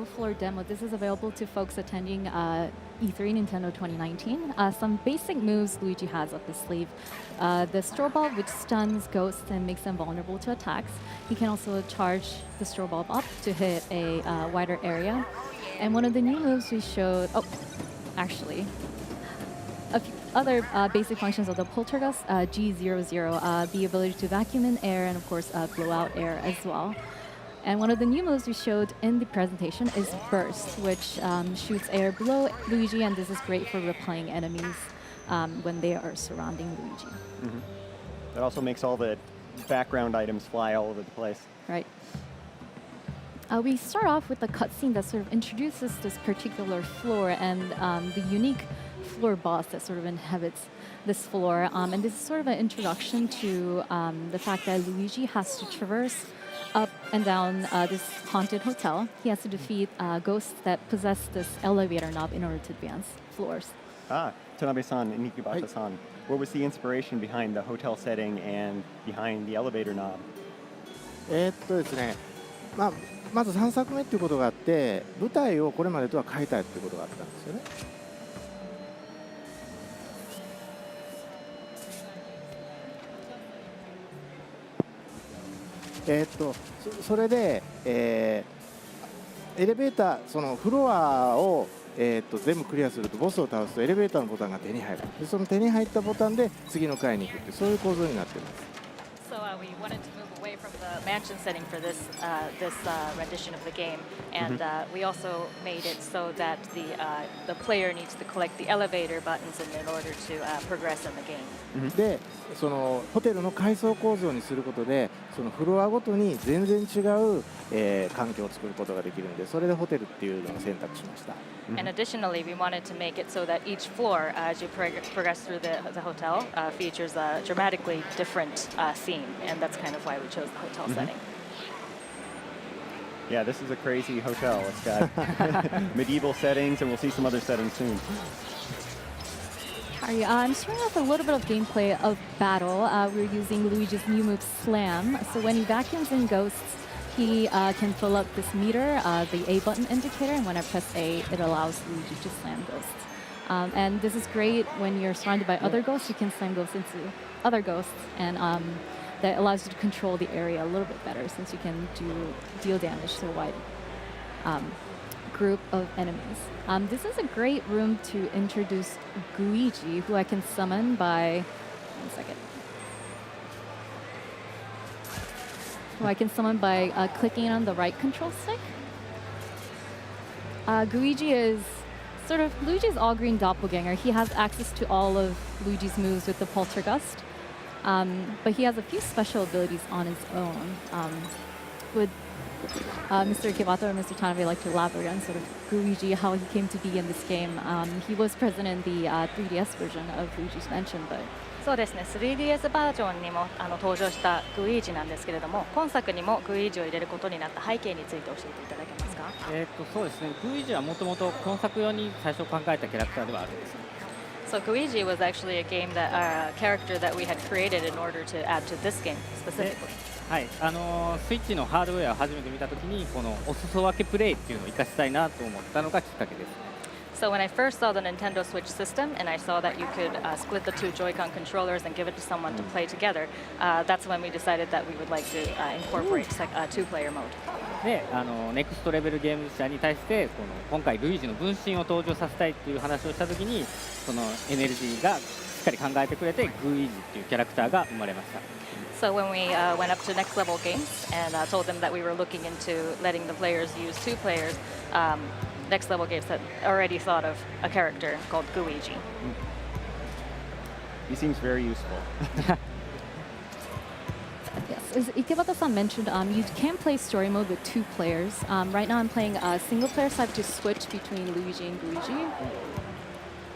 floor demo. This is available to folks attending E3 Nintendo 2019. Some basic moves Luigi has up his sleeve. The Straw Ball, which stuns ghosts and makes them vulnerable to attacks. He can also charge the Straw Ball up to hit a wider area. And one of the new moves we showed, actually, a few other basic functions of the Poltergust, G00, the ability to vacuum in air and of course blow out air as well. And one of the new moves we showed in the presentation is Burst, which shoots air below Luigi, and this is great for repelling enemies when they are surrounding Luigi. That also makes all the background items fly all over the place. Right. We start off with a cutscene that sort of introduces this particular floor and the unique floor boss that sort of inhabits this floor. And this is sort of an introduction to the fact that Luigi has to traverse up and down this haunted hotel. He has to defeat ghosts that possess this elevator knob in order to advance floors. Tanabe-san and Ikebata-san, what was the inspiration behind the hotel setting and behind the elevator knob? ですね、まず3作目っていうことがあって、舞台をこれまでとは変えたいっていうことがあったんですよね。それで、エレベーター、そのフロアを、全部クリアするとボスを倒すとエレベーターのボタンが手に入る。でその手に入ったボタンで次の階に行くってそういう構造になっています。So we wanted to move away from the mansion setting for this rendition of the game, and we also made it so that the player needs to collect the elevator buttons in order to progress in the game. で、そのホテルの階層構造にすることで、そのフロアごとに全然違う、環境を作ることができるので、それでホテルっていうのを選択しました。And additionally, we wanted to make it so that each floor, as you progress through the hotel, features a dramatically different scene, and that's kind of why we chose the hotel setting. Yeah, this is a crazy hotel. It's got medieval settings, and we'll see some other settings soon. I'm starting off a little bit of gameplay of battle. We're using Luigi's new move, Slam. So when he vacuums in ghosts, he can fill up this meter, the A button indicator, and when I press A, it allows Luigi to slam ghosts. And this is great when you're surrounded by other ghosts. You can slam ghosts into other ghosts, and that allows you to control the area a little bit better since you can deal damage to a wide group of enemies. This is a great room to introduce Luigi, who I can summon by... One second. Who I can summon by clicking on the right control stick. Luigi is sort of Luigi's all-green doppelganger. He has access to all of Luigi's moves with the Poltergust, but he has a few special abilities on his own. Would Mr. Ikebata or Mr. Tanabe like to elaborate on sort of Luigi, how he came to be in this game? He was present in the 3DS version of Luigi's Mansion, but... そうですね、3DS バージョンにも登場したグイージなんですけれども、今作にもグイージを入れることになった背景について教えていただけますか？そうですね、グイージはもともと今作用に最初考えたキャラクターではあるんです。So Luigi was actually a game that character that we had created in order to add to this game specifically. はい、スイッチのハードウェアを初めて見たときにこのお裾分けプレイっていうのを活かしたいなと思ったのがきっかけです。So when I first saw the Nintendo Switch system and I saw that you could split the two Joy-Con controllers and give it to someone to play together, that's when we decided that we would like to incorporate two-player mode. で、ネクストレベルゲーム社に対して今回ルイージの分身を登場させたいっていう話をしたときに、そのエネルギーがしっかり考えてくれてグイージっていうキャラクターが生まれました。So when we went up to next level games and told them that we were looking into letting the players use two players, Next Level Games had already thought of a character called Luigi. He seems very useful. Yes, as Ikebata-san mentioned, you can play story mode with two players. Right now I'm playing a single player, so I have to switch between Luigi and Luigi.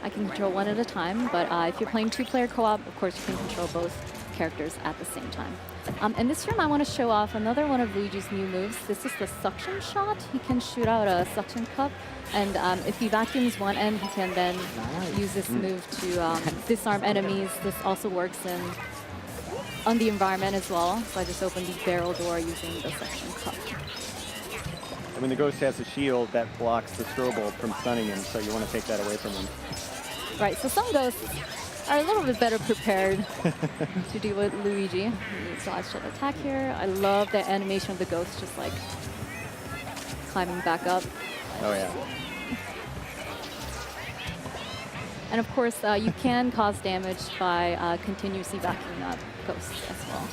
I can control one at a time, but if you're playing two-player co-op, of course you can control both characters at the same time. In this room, I want to show off another one of Luigi's new moves. This is the suction shot. He can shoot out a suction cup, and if he vacuums one end, he can then use this move to disarm enemies. This also works on the environment as well. So I just opened the barrel door using the suction cup. I mean, the ghost has a shield that blocks the strobe from stunning him, so you want to take that away from him. Right, so some ghosts are a little bit better prepared to deal with Luigi. He dodged an attack here. I love the animation of the ghost just like climbing back up. Oh, yeah. And of course, you can cause damage by continuously backing up ghosts as well.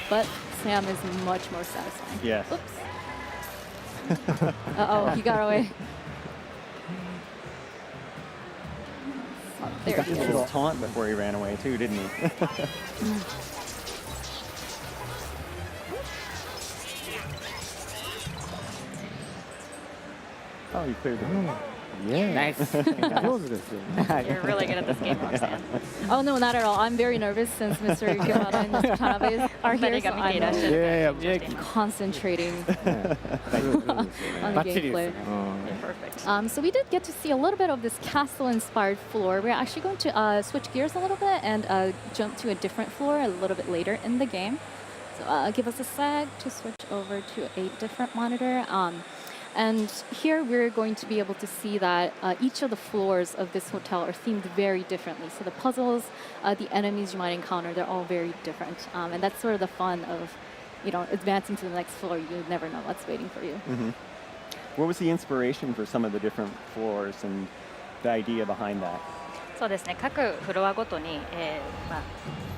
But Sam is much more satisfying. Yes. Oops. Uh-oh, he got away. He There got he a is. little taunt before he ran away, too, didn't he? Oh, you cleared the room. イエナイス。ーイ上手ですよね You're really good at this game, Roxanne. Oh, no, not at all. I'm very nervous since Mr. Kibata and Mr. Tanabe are here, so I'm いやいや concentrating 大丈夫ですよね on the バッチリです gameplay. ね。 Perfect. So we did get to see a little bit of this castle-inspired floor. We're actually going to switch gears a little bit and jump to a different floor a little bit later in the game. So give us a sec to switch over to a different monitor. And here we're going to be able to see that each of the floors of this hotel are themed very differently. So the puzzles, the enemies you might encounter, they're all very different. And that's sort of the fun of, advancing to the next floor. You never know what's waiting for you. What was the inspiration for some of the different floors and the idea behind that? そうですね。各フロアごとに、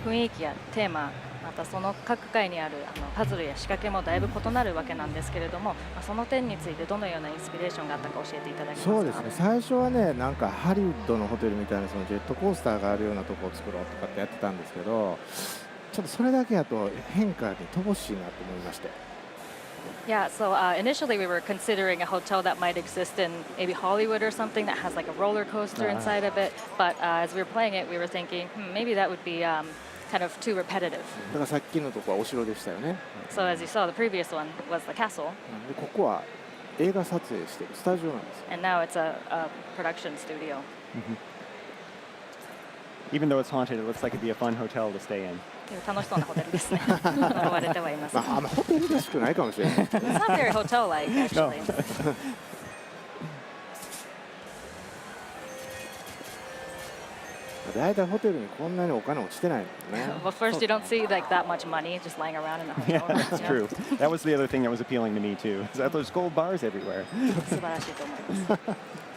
雰囲気やテーマ、またその各階にあるパズルや仕掛けもだいぶ異なるわけなんですけれども、その点についてどのようなインスピレーションがあったか教えていただけますか。そうですね最初はねなんかハリウッドのホテルみたいなそのジェットコースターがあるようなとこを作ろうとかってやってたんですけどちょっとそれだけだと変化に乏しいなと思いまして Yeah, so initially we were considering a hotel that might exist in maybe Hollywood or something that has like a roller coaster inside of it. But as we were playing it, we were thinking, maybe that would be kind of too repetitive. だからさっきのとこはお城でしたよね So as you saw, the previous one was the castle, でここは映画撮影してるスタジオなんですよ and now it's a production studio. Even though it's haunted, it looks like it'd be a fun hotel to stay in. 楽しそうなホテルですね。呪われてはいます。まあ、ホテルらしくないかもしれない It's not very hotel-like, actually. 大体ホテルにこんなにお金落ちてないのね Well, first you don't see like that much money just lying around in the hotel. Yeah, that's true. That was the other thing that was appealing to me, too. Is that there's gold bars everywhere. 素晴らしいと思います。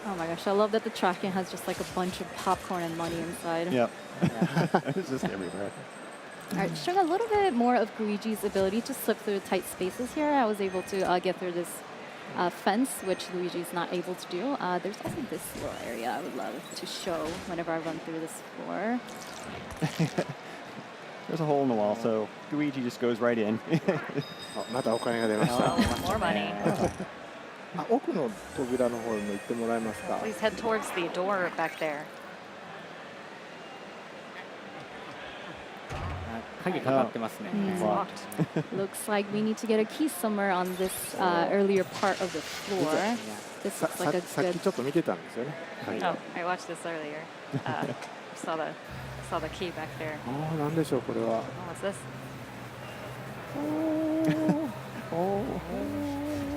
Oh my gosh, I love that the tracking has just like a bunch of popcorn and money inside. Yep. It's just everywhere. All right, showing a little bit more of Luigi's ability to slip through tight spaces here. I was able to get through this fence, which Luigi is not able to do. There's also this little area I would love to show whenever I run through this floor. There's a hole in the wall, so Luigi just goes right in. あまたお金が出ました Oh, more money. あ奥の扉の方にも行ってもらえますか Please head towards the door back there. 鍵かかってますね。 It's Locked. locked. Looks like we need to get a key somewhere on this earlier part of the floor. This さ looks like a さっ good. きちょっと見てたんですよね、はい、 Oh, I watched this earlier. Saw the key back there. ああなんでしょうこれは Oh, what's this?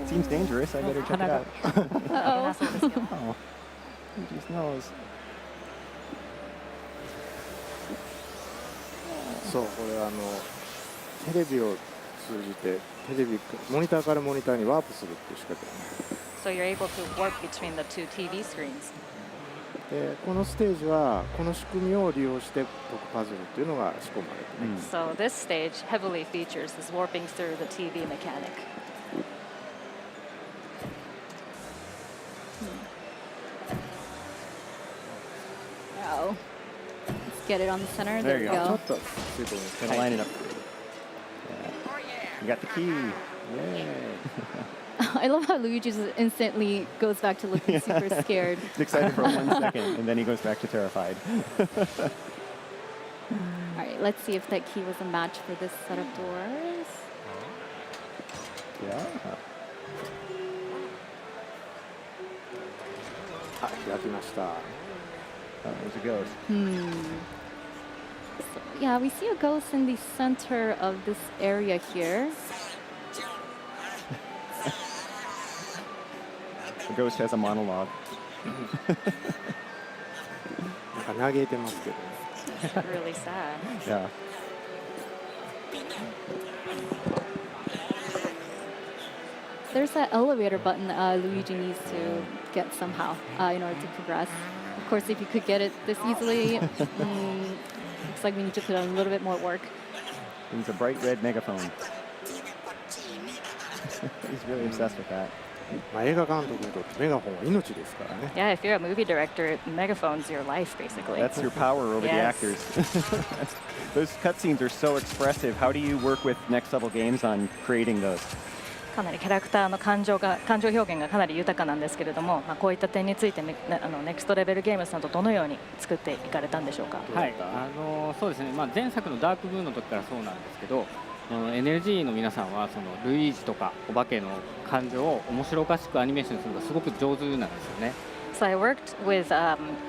Seems dangerous. I better check it out. Uh-oh. そうですよ。 Oh, Luigi's nose. そうこれテレビを通じてモニターからモニターにワープするっていう仕掛け So you're able to warp between the two TV screens. でこのステージはこの仕組みを利用して解くパズルっていうのが仕込まれてね、 So this stage heavily features this warping through the TV mechanic. Oh. Let's get it on the center. There There we you ちょ go. っとついてる Gonna line it up. Yeah. You got the key. I love how Luigi just instantly goes back to looking super scared. He's excited for 1 second, and then he goes back to terrified. All right, let's see if that key was a match for this set of doors. Yeah. あ開きました Oh, there's a ghost. So, yeah, we see a ghost in the center of this area here. The ghost has a monologue. なんか嘆いてますけどね。 Really sad. Yeah. There's that elevator button Luigi needs to get somehow in order to progress. Of course, if you could get it this easily, looks like we need to put in a little bit more work. He's a bright red megaphone. He's really obsessed with that. まあ、映画監督にとってメガホンは命ですからね。 Yeah, if you're a movie director, megaphone's your life, basically. That's your power over the Yes. actors. Those cutscenes are so expressive. How do you work with Next Level Games on creating those? かなりキャラクターの感情表現がかなり豊かなんですけれども、まあ、こういった点についてネクストレベルゲームズさんとどのように作っていかれたんでしょうか。はい、そうですね、まあ、前作のダークブーンの時からそうなんですけど、NLG の皆さんはそのルイージとかお化けの感情を面白おかしくアニメーションするのがすごく上手なんですよね。So I worked with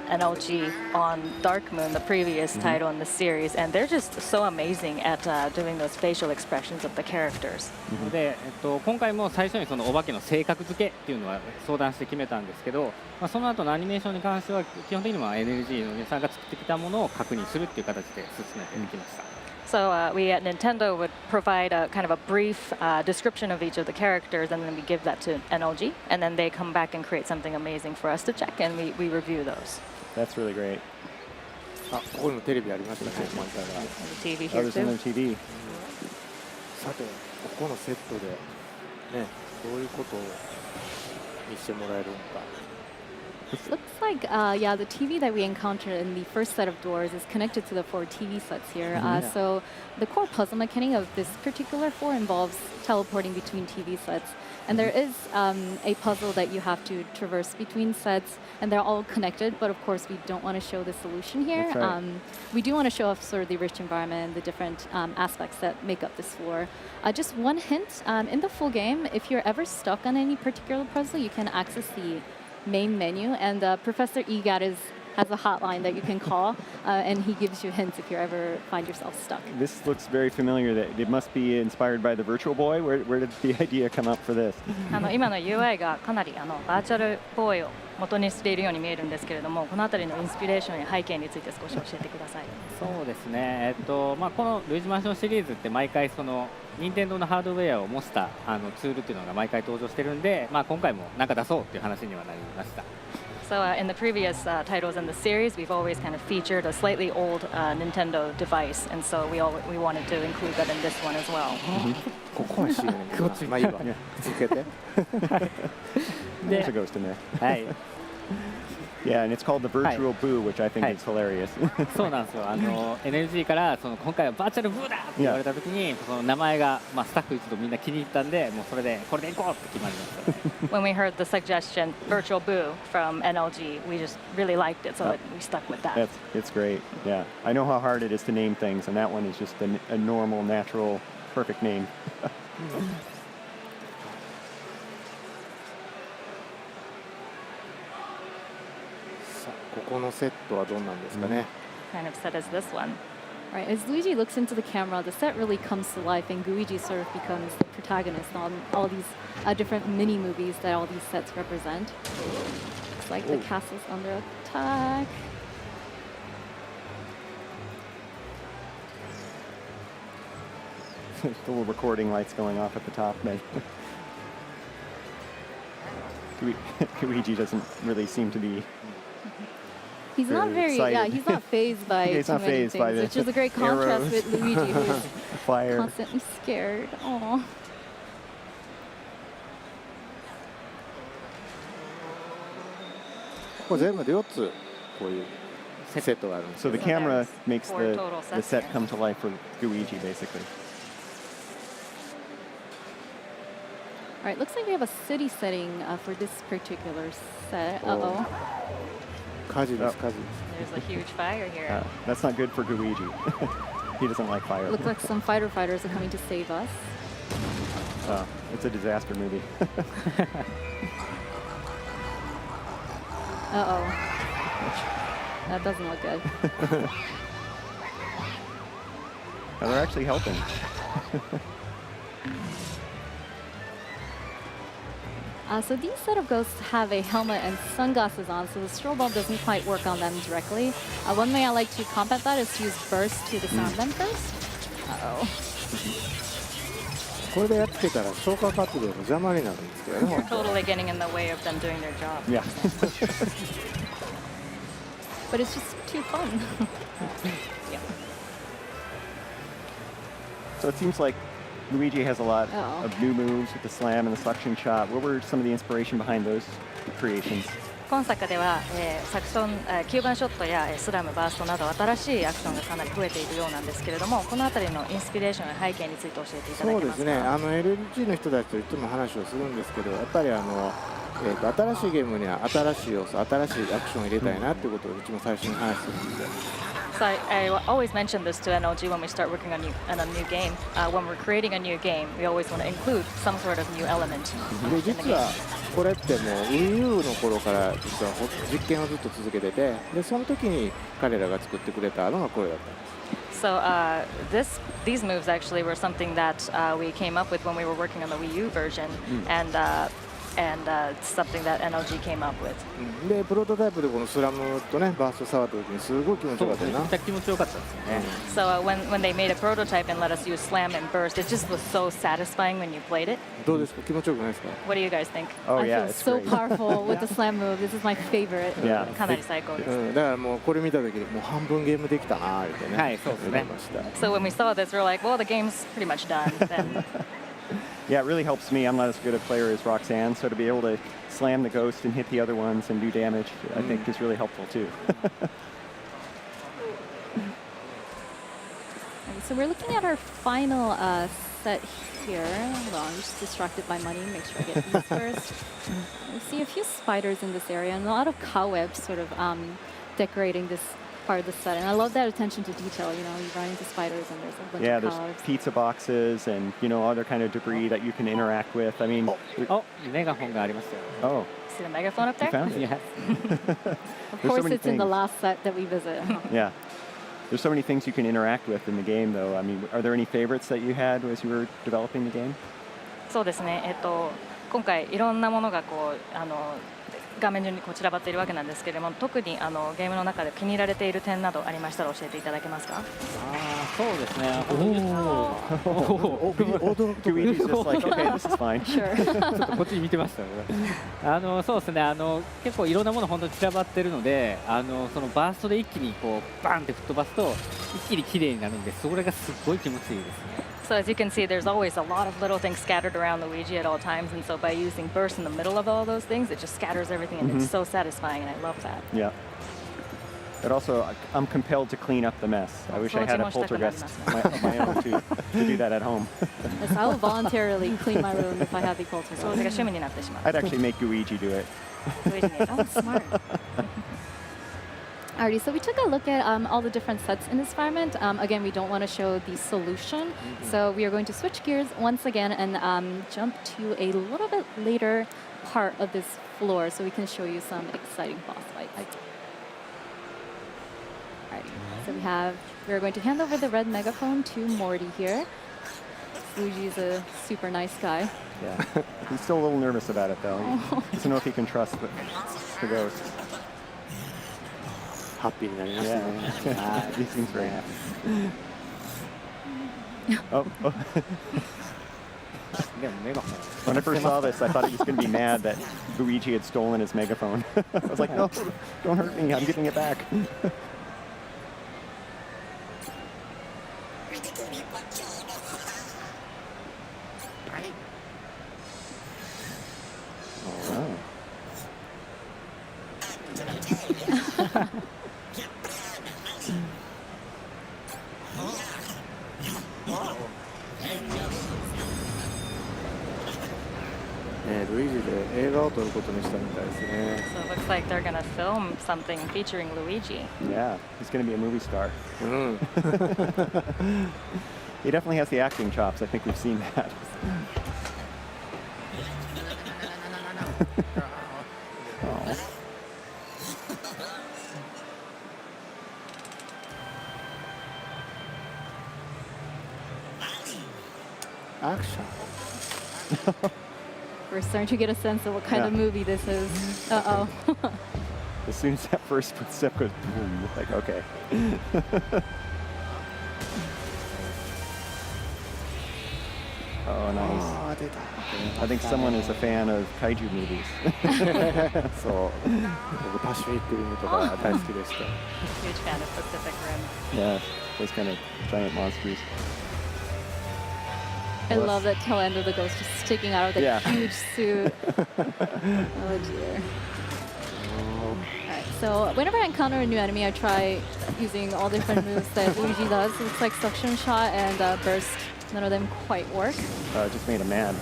NLG on Dark Moon, the previous title in the series, and they're just so amazing at doing those facial expressions of the characters. で、今回も最初にそのお化けの性格付けっていうのは相談して決めたんですけど、まあ、その後のアニメーションに関しては基本的には NLG の皆さんが作ってきたものを確認するっていう形で進めてきました。So we at Nintendo would provide a kind of a brief description of each of the characters, and then we give that to NLG, and then they come back and create something amazing for us to check, and we review those. That's really great. あ、ここにもテレビありましたね、モニターが。 TV Oh, here there's another too. TV. さて、ここのセットで、ね、どういうことを見せてもらえるのか。 Looks like, yeah, the TV that we encountered in the first set of doors is connected to the 4 TV sets here. So the core puzzle mechanic of this particular 4 involves teleporting between TV sets. And there is a puzzle that you have to traverse between sets, and they're all connected. But of course, we don't want to show the solution here. That's right. We do want to show off sort of the rich environment, the different aspects that make up this floor. Just one hint, in the full game, if you're ever stuck on any particular puzzle, you can access the main menu, and Professor EGAT has a hotline that you can call, and he gives you hints if you ever find yourself stuck. This looks very familiar. That it must be inspired by the Virtual Boy. Where did the idea come up for this? 今の UI がかなりバーチャルボーイを元にしているように見えるんですけれども、このあたりのインスピレーションや背景について少し教えてください。そうですね、まあ、このルイージマンションシリーズって毎回その任天堂のハードウェアを模したツールっていうのが毎回登場してるんで、まあ、今回も何か出そうっていう話にはなりました。So in the previous titles in the series, we've always kind of featured a slightly old Nintendo device, and so we wanted to include that in this one as well. ここは CM にまあいいわ。続けて。 There's a ghost in there. はい、 Yeah, and it's called the Virtual Boo, which I think is hilarious. そうなんですよ。NLG からその今回はバーチャルブーだって言われた時に、その名前が、まあ、スタッフ一同みんな気に入ったんで、もうそれでこれでいこうって決まりました。 When we heard the suggestion, Virtual Boo from NLG, we just really liked it, so we stuck with that. It's great. Yeah, I know how hard it is to name things, and that one is just a normal, natural, perfect name. さあ、ここのセットはどんなんですかね。 Kind of set as this one. Right, as Luigi looks into the camera, the set really comes to life, and Luigi sort of becomes the protagonist on all these different mini movies that all these sets represent. Looks like the castle's under attack. The little recording lights going off at the top. Luigi doesn't really seem to be. He's not Very very, yeah, excited. he's not phased by He's too not many fazed things, by the which is a great contrast arrows. with Luigi, who's Fire. constantly scared. Aw. これ全部で4つこういうセットがあるんです So theよ。 camera makes Four total the sets set here. come to life for Luigi, basically. All right, looks like we have a city setting for this particular set. Uh-oh. 火事です、火事です。 There's a huge fire here. That's not good for Luigi. He doesn't like fire. Looks like some fighter fighters are coming to save us. It's a disaster movie. Uh-oh. That doesn't look good. They're actually helping. So these set of ghosts have a helmet and sunglasses on, so the strobe ball doesn't quite work on them directly. One way I like to combat that is to use burst to disarm them first. Uh-oh. これでやってたら消火活動の邪魔になるんですけどね。 You're totally getting in the way of them doing their job. Yeah. But it's just too fun. Yeah. So it seems like Luigi has a lot Uh-oh. of new moves with the slam and the suction shot. What were some of the inspiration behind those creations? 今作では、サクション、9番ショットやスラム、バーストなど新しいアクションがかなり増えているようなんですけれども、このあたりのインスピレーションや背景について教えていただけますか。そうですね。LG の人たちといつも話をするんですけど、やっぱり新しいゲームには新しい要素、新しいアクションを入れたいなっていうことをいつも最初に話すんで。So I always mention this to NLG when we start working on a new game. When we're creating a new game, we always want to include some sort of new element. で実はこれってもう Wii U の頃から実は実験をずっと続けてて、でその時に彼らが作ってくれたのがこれだったんです。 So these moves actually were something that we came up with when we were working on the Wii U version, and something that NLG came up with. でプロトタイプでこのスラムとねバースト触った時にすごい気持ちよかったよな。めっちゃ気持ちよかったですよね。 So when they made a prototype and let us use slam and burst, it just was so satisfying when you played it. どうですか、気持ちよくないですか。 What do you guys think? Oh I yeah, feel it's so great. powerful with the slam move. This is my favorite. Yeah. かなり最高です。だからもうこれ見た時にもう半分ゲームできたなーってね。はい、そうですね。思いました。 So when we saw this, we were like, well, the game's pretty much done. Then Yeah, it really helps me. I'm not as good a player as Roxanne, so to be able to slam the ghost and hit the other ones and do damage, I think is really helpful too. So we're looking at our final set here. Hold on, I'm just distracted by money. Make sure I get these first. We see a few spiders in this area and a lot of cobwebs sort of decorating this part of the set. And I love that attention to detail. You know, you run into spiders and there's a bunch Yeah, of there's cobwebs. pizza boxes and other kind of debris that you can interact with. I mean, お、メガホンがありますよ。 oh, see the megaphone up you there? found it. Yeah. Of There's so course, many it's in the things. last set that we visit. Yeah. There's so many things you can interact with in the game, though. I mean, are there any favorites that you had as you were developing the game? そうですね。今回いろんなものがこう画面上にこう散らばっているわけなんですけれども、特にゲームの中で気に入られている点などありましたら教えていただけますか。ああ、そうですね。Luigi's just like, okay, this is fine. Sure. ちょっとこっちに見てましたね。そうですね。結構いろんなもの本当に散らばってるので、そのバーストで一気にこうバンって吹っ飛ばすと一気に綺麗になるんで、それがすごい気持ちいいですね。 So as you can see, there's always a lot of little things scattered around Luigi at all times, and so by using burst in the middle of all those things, it just scatters everything, and it's so satisfying, and I love that. Yeah. But also, I'm compelled to clean up the mess. I wish I had a poltergeist of my own to do that at home. Yes, I will voluntarily clean my room if I have the 掃 culture. 除が趣味になってしまう。 I'd actually make Luigi do it. Luigi に Oh, smart. Alrighty, so we took a look at all the different sets in this environment. Again, we don't want to show the solution, so we are going to switch gears once again and jump to a little bit later part of this floor so we can show you some exciting boss fights. Alrighty, so we're going to hand over the red megaphone to Morty here. Luigi's a super nice guy. Yeah. He's still a little nervous about it, though. He doesn't know if he can trust the ghost. ハッピーになりましたね。 Yeah. He seems very happy. Oh. でもメガホン。 When I first saw this, I thought he was going to be mad that Luigi had stolen his megaphone. I was like, no, don't hurt me. I'm getting it back. Oh. Luigi で映画を撮ることにしたみたいですね。 So it looks like they're gonna film something featuring Luigi. Yeah, he's going to be a movie star. うん。 He definitely has the acting chops. I think we've seen that. Oh. アクション。We're starting to get a sense of what kind of Yeah. movie this is. Uh-oh. As soon as that first footstep goes boom, like, okay. Oh, nice. あー出た I think someone is a fan of kaiju movies. そう僕パシフィックリムとか大好きでした Huge fan of Pacific Rim. Yeah, those kind of giant monsters. I Well, love that tail end of the ghost just sticking out of the Yeah. huge suit. Oh dear. Alright, so whenever I encounter a new enemy, I try using all different moves that Luigi does. It looks like suction shot and burst. None of them quite work. It just made him mad.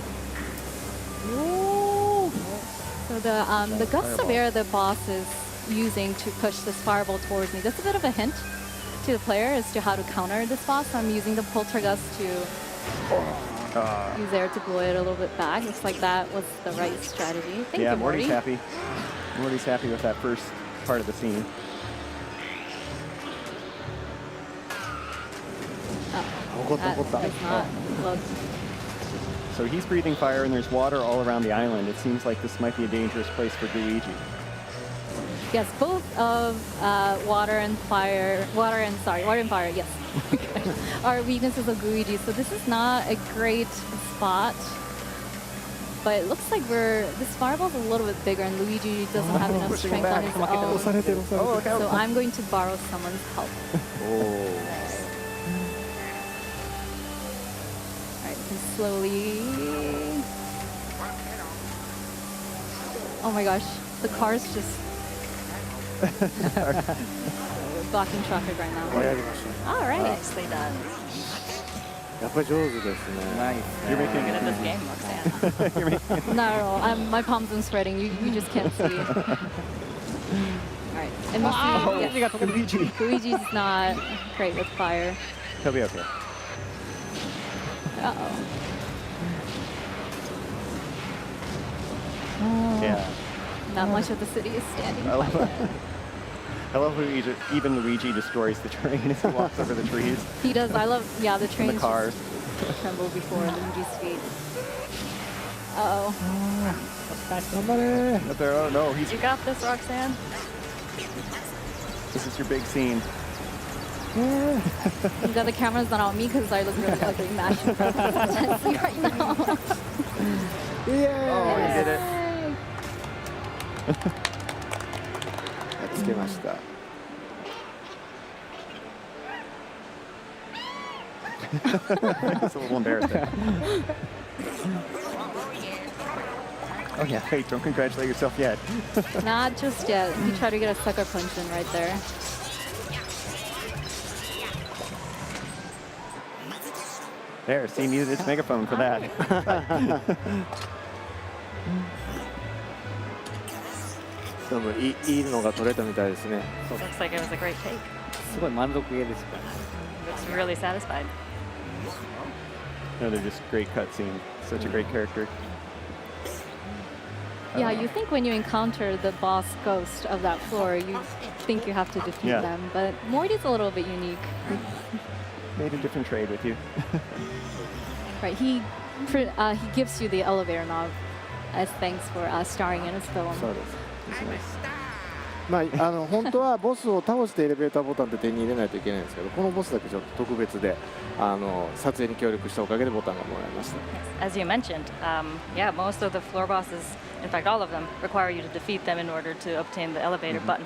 So the gust of Fireball. air the boss is using to push this fireball towards me, that's a bit of a hint to the player as to how to counter this boss. I'm using the poltergust to use air to blow it a little bit back. Looks like that was the right strategy. Thank Yeah, you, Morty. Morty's happy. Morty's happy with that first part of the scene. That does not look. So he's breathing fire, and there's water all around the island. It seems like this might be a dangerous place for Luigi. Yes, both of water and fire, yes, are weaknesses of Luigi. So this is not a great spot. But it looks like this fireball's a little bit bigger, and Luigi doesn't have enough pushing him strength on back. his 押さ own. れてる押さ Oh, れて look る out. So I'm going to borrow someone's help. おお Alright, we can slowly. Oh my gosh, the car's just blocking traffic right や now. りました Alright. Nicely done. やっぱり上手ですね Nice. You're Good making at this game, Roxanne. Not at all. My palms are sweating. You just can't see. Alright. And Oh, yes, Luigi. Luigi's not great with fire. He'll be okay. Uh-oh. Yeah. Not much of the city is standing I love quiet. it. I love Luigi. Even Luigi destroys the train as he walks over the trees He does. I love, the and trains the cars. just tremble before Luigi's feet. Uh-oh. 頑張れ But there, oh no, You got this, Roxanne. this is your big scene. I'm glad the camera's not on me because I look really ugly mashing right now. イエーイ Oh, he did it. やっつけました It's a little embarrassing. Oh yeah, hey, don't congratulate yourself yet. Not just yet. He tried to get a sucker punch in right there. There, see, needed its megaphone for that. でもいいのが取れたみたいですね Looks like it was a great take. すごい満足げですから。 Looks really satisfied. No, they're just great cutscene. Such a great character. Yeah, you think when you encounter the boss ghost of that floor, you think you have to defeat Yeah. them. But Morty's a little bit unique. Made a different trade with you. Right, he gives you the elevator knob as thanks for starring in his film. そうです。まあ本当はボスを倒してエレベーターボタンって手に入れないといけないんですけどこのボスだけちょっと特別で撮影に協力したおかげでボタンがもらいました As you mentioned, yeah, most of the floor bosses, in fact all of them, require you to defeat them in order to obtain the elevator button